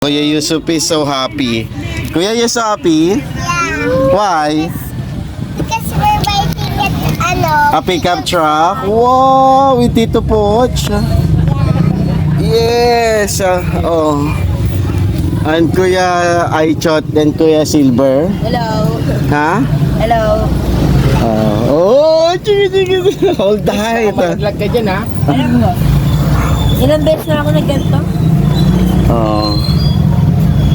Kuya Yusuf is so happy. Kuya, you so happy? Yeah. Why? Because we're waiting at A pickup truck? Wow, with Tito Poch. Yes. Oh. And Kuya Aichot and Kuya Silver. Hello. Ha? Hello. Oh, sige. Hold tight. Malaglag ka dyan, ha? Alam mo, ilang beses na ako nagganto? Oh.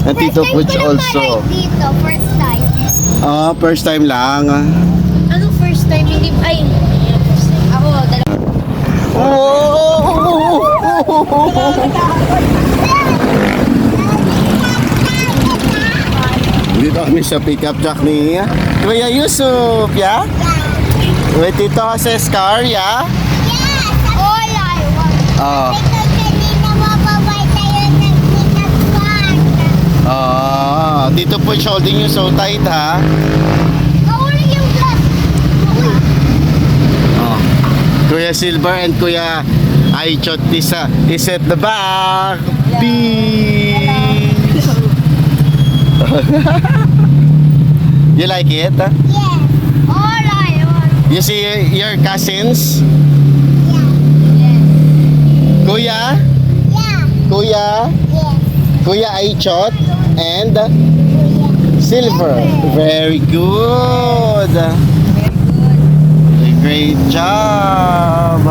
And Tito Poch also. Dito, first time. First time lang. Anong first time? Hindi, ay, hindi yung first time. Ako, dalawa. Oh! Dito kami sa pickup truck ni Kuya Yusuf, ya? With Tito Jose's car, ya? Yes, all I want. Oh. Because kanina mababay tayo ng pinagpag. Dito po holding you so tight, ha? Nahuli yung glass. Oh. Kuya Silver and Kuya Aichot is at the back. Peace. You like it? Yes, all I want. You see your cousins? Yeah. Kuya? Yeah. Kuya? Yes. Kuya Aichot and Kuya. Silver. Very good. Great job.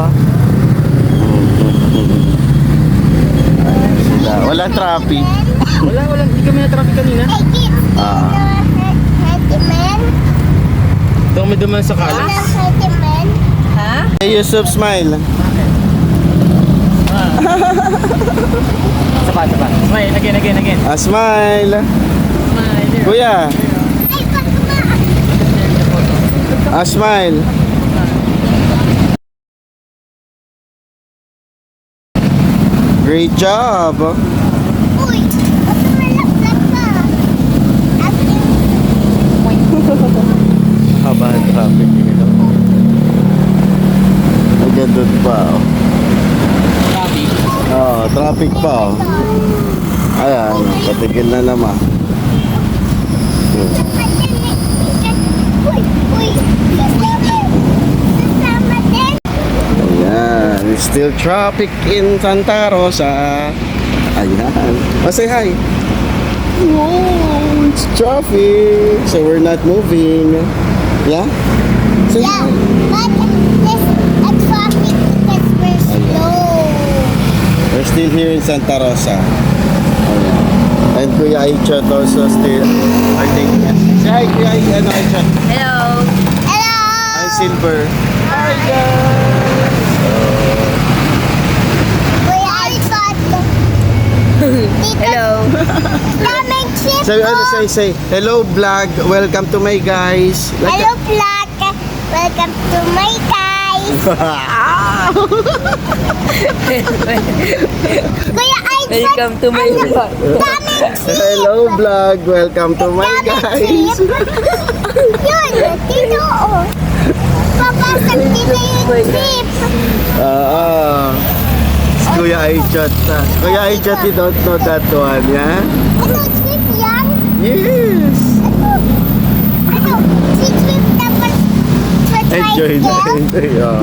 Walang traffic. Wala. Hindi kami na-traffic kanina. Hey, kids. Handyman? Ito kami duman sa kalas. Handyman? Ha? Hey, Yusuf, smile. Sapa. Smile, again. Smile. Kuya, Ay, pagkama. smile. Great job. Uy, ba't malaglag ka? Haba ang traffic dito. Hanggang doon pa. Traffic. Traffic pa. Ayan, patigil na naman. Uy, kasama din. Ayan, still traffic in Santa Rosa. Ayan. Say hi. Whoa, it's traffic. So we're not moving. Yeah? Say Yeah, hi. but this a traffic because we're slow. We're still here in Santa Rosa. Ayan. And Kuya Aichot also still are taking us. Say hi, Kuya Aichot. Hello. Hello. I'm Silver. Hi, guys. Kuya Alfred. Hello. Daming chip Say, hello vlog, welcome to my guys. Hello, vlog. Welcome to my guys. Kuya Alfred. Welcome to my vlog. Daming chip. Hello vlog, welcome to my guys. Yun, dito oh. Papasok dito yung chip. Kuya Aichot. Kuya Aichot, you don't know that one, yeah? Ano, chip yan? Yes. Ano, si chip dapat Enjoy na, enjoy.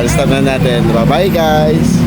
Stop na natin. Bye-bye guys.